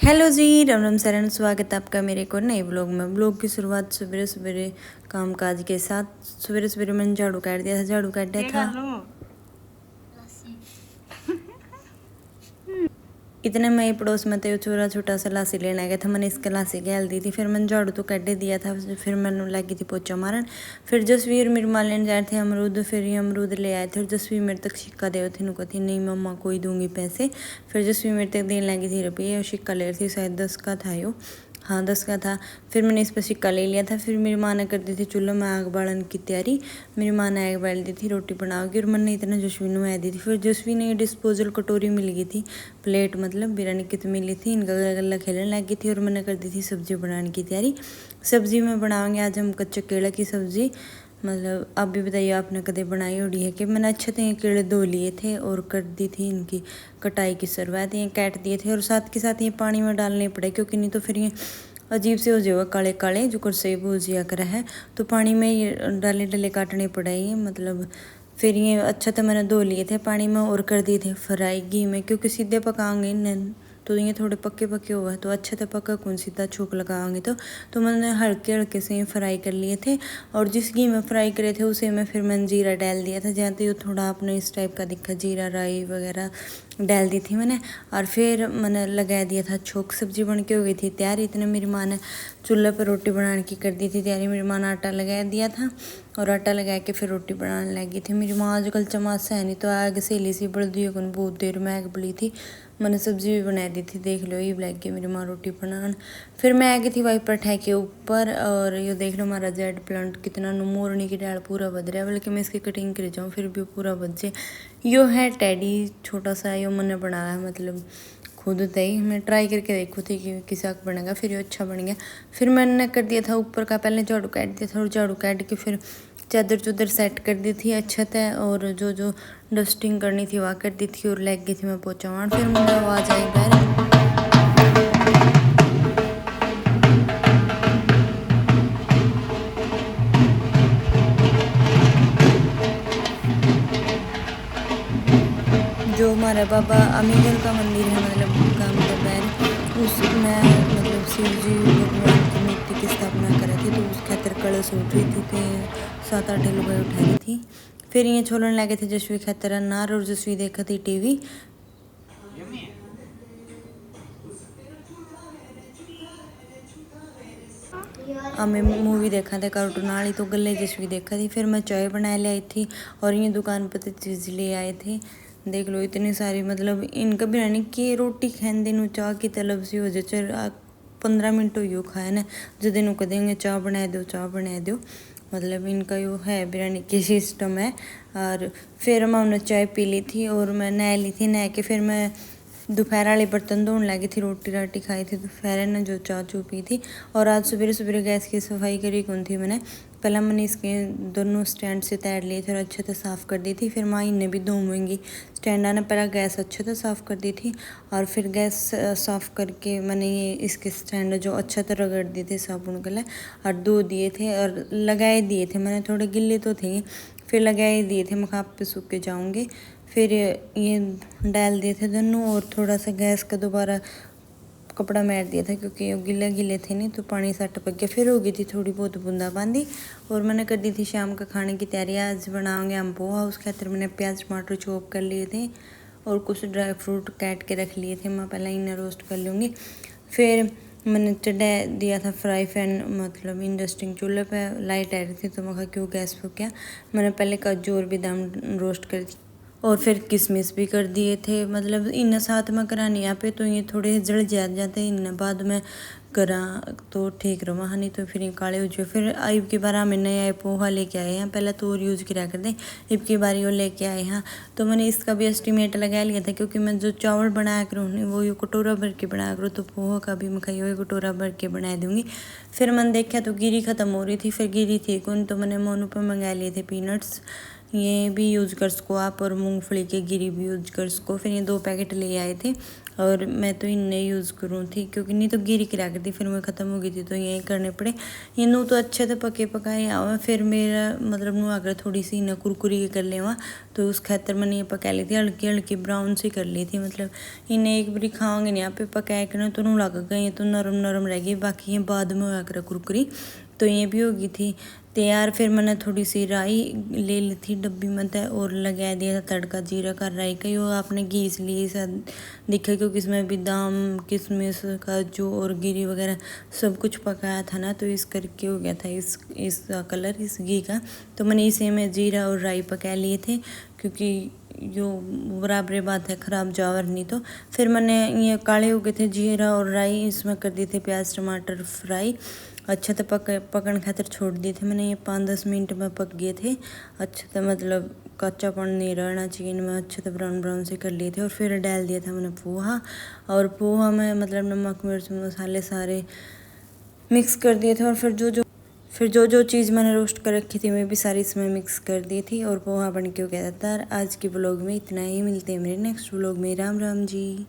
Hello जी, राम राम शरण, स्वागत है आपका मेरे को नए ब्लॉग में। ब्लॉग की शुरुआत सवेरे सवेरे काम काज के साथ। सवेरे सवेरे मैंने झाड़ू काट दिया था, झाड़ू काट दिया था। इतने में पड़ोस में तो छोरा छोटा सा लासी लेने आ गया था। मैंने इसका लासी गैल दी थी, फिर मैंने झाड़ू तो काट दिया था। फिर मैंने लगी थी पोचा मारन। फिर जसवीर मेरी माँ लेने जा रहे थे अमरूद, फिर ये अमरूद ले आए थे। और जसवीर मेरे तक सिक्का दे थे, नुको थी नहीं मम्मा को ही दूंगी पैसे। फिर जसवीर मेरे तक देने लगी थी रुपये, और सिक्का ले रही थी, शायद 10 का था यो, हाँ 10 का था। फिर मैंने इस पर सिक्का ले लिया था। फिर मेरी माँ ने कर दी थी चूल्हे में आग बालन की तैयारी। मेरी माँ ने आग बाल दी थी रोटी बनाओगी, और मैंने इतना जसवीर ने दी थी। फिर जसवीर ने डिस्पोजल कटोरी मिल गई थी, प्लेट मतलब बिरयानी की तो मिली थी। इनका गला खेलने लगी थी, और मैंने कर दी थी सब्जी बनाने की तैयारी। सब्जी में बनाएंगे आज हम कच्चे केले की सब्जी। मतलब आप भी बताइए आपने कदे बनाई उड़ी है कि। मैंने अच्छे से ये केले धो लिए थे और कर दी थी इनकी कटाई की शुरुआत। ये काट दिए थे, और साथ के साथ ये पानी में डालने पड़े, क्योंकि नहीं तो फिर ये अजीब से हो जाएगा काले काले जो कर से भूजिया कर है। तो पानी में ये डाले डले काटने पड़े ये मतलब। फिर ये अच्छा तो मैंने धो लिए थे पानी में, और कर दिए थे फ्राई घी में, क्योंकि सीधे पकाएंगे न तो ये थोड़े पक्के पक्के हुआ है, तो अच्छे से पका कौन सीधा छूक लगाएंगे तो मैंने हल्के हल्के से फ्राई कर लिए थे। और जिस घी में फ्राई करे थे उसे में फिर मैंने जीरा डाल दिया था, जहाँ तो थोड़ा आपने इस टाइप का दिखा, जीरा राई वगैरह डाल दी थी मैंने। और फिर मैंने लगा दिया था छोक। सब्जी बन के हो गई थी तैयार। इतने मेरी माँ ने चूल्हे पर रोटी बनाने की कर दी थी तैयारी। मेरी माँ ने आटा लगा दिया था, और आटा लगा के फिर रोटी बनाने लगी थी। मेरी माँ आजकल चमास है नहीं, तो आग सहेली सी बढ़ दी कौन, बहुत देर में आग बड़ी थी। मैंने सब्जी भी बना दी थी, देख लो ये लग गई मेरी माँ रोटी बनाने। फिर मैं आ गई थी वाइपर ठा के ऊपर, और ये देख लो हमारा जेड प्लांट कितना मोरनी की डाल पूरा बज रहा है, बल्कि मैं इसकी कटिंग कर जाऊँ फिर भी पूरा बज जाए। यो है टेडी छोटा सा, यो मैंने बनाया है मतलब खुद तय। मैं ट्राई करके देखू थी कि किसा बनेगा, फिर ये अच्छा बन गया। फिर मैंने कर दिया था ऊपर का, पहले झाड़ू काट दिया था, और झाड़ू काट के फिर चादर चुदर सेट कर दी थी अच्छा था। और जो जो डस्टिंग करनी थी वहाँ कर दी थी, और लग गई थी मैं पोचा मार। फिर मुझे आवाज़ आई बाहर, जो हमारा बाबा अमीगल का मंदिर है मतलब काम का बैर, उसमें मतलब शिव जी भगवान की मूर्ति की स्थापना करी थी, तो उस खातर कलश उठ रही थी कि 7-8 लोग उठा रही थी। फिर ये छोड़ने लगे थे जसवी खातर अनार, और जसवी देखा थी टीवी। हमें मूवी देखा था कार्टून वाली, तो गले जसवी देखा थी। फिर मैं चाय बना ले आई थी, और ये दुकान पर तो चीज़ ले आए थे। देख लो इतनी सारी, मतलब इनका बिरयानी की रोटी खाने दिन चाह की तलब सी हो जाए। 15 मिनट हो यो खाए ना, जो दिन को देंगे चाय बना दो चाय बना दो, मतलब इनका यो है बिरयानी की सिस्टम है। और फिर मैं चाय पी ली थी, और मैं नहा ली थी। नहा के फिर मैं दोपहर वाले बर्तन धोने लगी थी, रोटी राटी खाई थी दोपहर ने जो चाय चू पी थी। और आज सवेरे सवेरे गैस की सफाई करी कौन थी मैंने। पहले मैंने इसके दोनों स्टैंड से तैर लिए थे और अच्छे से साफ़ कर दी थी। फिर माँ इन्हें भी धोऊंगी स्टैंडा ने। पहले गैस अच्छे से साफ़ कर दी थी, और फिर गैस साफ़ करके मैंने ये इसके स्टैंड जो अच्छे से रगड़ दिए थे साबुन गले, और धो दिए थे और लगाए दिए थे मैंने। थोड़े गिले तो थे, फिर लगाए दिए थे, मैं आप पे सूख के जाऊँगे। फिर ये डाल दिए थे दोनों, और थोड़ा सा गैस का दोबारा कपड़ा मार दिया था, क्योंकि ये गिले गिले थे नहीं, तो पानी सा टपक गया। फिर हो गई थी थोड़ी बहुत बूंदाबांदी। और मैंने कर दी थी शाम का खाने की तैयारी। आज बनाओगे हम पोहा, उस खातिर मैंने प्याज टमाटर चॉप कर लिए थे, और कुछ ड्राई फ्रूट काट के रख लिए थे। मैं पहले इन्हें रोस्ट कर लूँगी। फिर मैंने चढ़ा दिया था फ्राई पैन, मतलब इंडस्टिंग चूल्हे पे। लाइट आ रही थी, तो मैं कहा क्यों गैस पर क्या। मैंने पहले काजू और बादाम रोस्ट कर दी, और फिर किशमिश भी कर दिए थे। मतलब इन साथ में करानी यहाँ पे, तो ये थोड़े जल जाते इन बाद में करा तो ठीक रहा, हाँ नहीं तो फिर ये काले हो जाए। फिर अब की बार हमें नया पोहा लेके आए हैं, पहले तो और यूज़ करा कर दें, अब की बार वो लेके आए हैं। तो मैंने इसका भी एस्टिमेट लगा लिया था, क्योंकि मैं जो चावल बनाया करूँ वो ये कटोरा भर के बनाया करूँ, तो पोहा का भी मैं खाई वही कटोरा भर के बना दूँगी। फिर मैंने देखा तो गिरी ख़त्म हो रही थी, फिर गिरी थी कौन, तो मैंने मोनू पर मंगा लिए थे पीनट्स, ये भी यूज़ कर सको आप, और मूंगफली के गिरी भी यूज कर सको। फिर ये 2 पैकेट ले आए थे, और मैं तो इन्हें यूज़ करूँ थी क्योंकि नहीं तो गिरी की रख दी, फिर मैं ख़त्म हो गई थी तो यही करने पड़े। इनू तो अच्छे तो पके पकाए आवा, फिर मेरा मतलब नू अगर थोड़ी सी इन्हें कुरकुरी कर लेवा तो उस खातर मैंने ये पका ली थी, हल्की हल्की ब्राउन सी कर ली थी। मतलब इन्हें एक बारी खाओगे नहीं आप पकाए कर तो नू लग गई, ये तो नरम नरम रह गई, बाकी ये बाद में होया कर कुरकुरी। तो ये भी होगी थी तैयार। फिर मैंने थोड़ी सी राई ले ली थी डब्बी में और लगा दिया था तड़का जीरा का, राई का। वो आपने घी इसलिए सा दिखा क्योंकि इसमें बादाम किशमिश काजू और गिरी वगैरह सब कुछ पकाया था ना, तो इस करके हो गया था इसका कलर इस घी का। तो मैंने इसे में जीरा और राई पका लिए थे क्योंकि जो बराबर बात है ख़राब जावर नहीं। तो फिर मैंने ये काले हो गए थे जीरा और राई, इसमें कर दिए थे प्याज टमाटर फ्राई। अच्छा तो पकने खातिर छोड़ दिए थे मैंने, ये 5-10 मिनट में पक गए थे। अच्छा तो मतलब कच्चापन नहीं रहना चाहिए इनमें, अच्छे तो ब्राउन ब्राउन से कर लिए थे। और फिर डाल दिया था मैंने पोहा, और पोहा में मतलब नमक मिर्च मसाले सारे मिक्स कर दिए थे। और फिर जो चीज़ मैंने रोस्ट कर रखी थी मैं भी सारी इसमें मिक्स कर दी थी, और पोहा बन के हो गया था तैयार। आज के ब्लॉग में इतना ही, मिलते हैं मेरे नेक्स्ट ब्लॉग में। राम राम जी।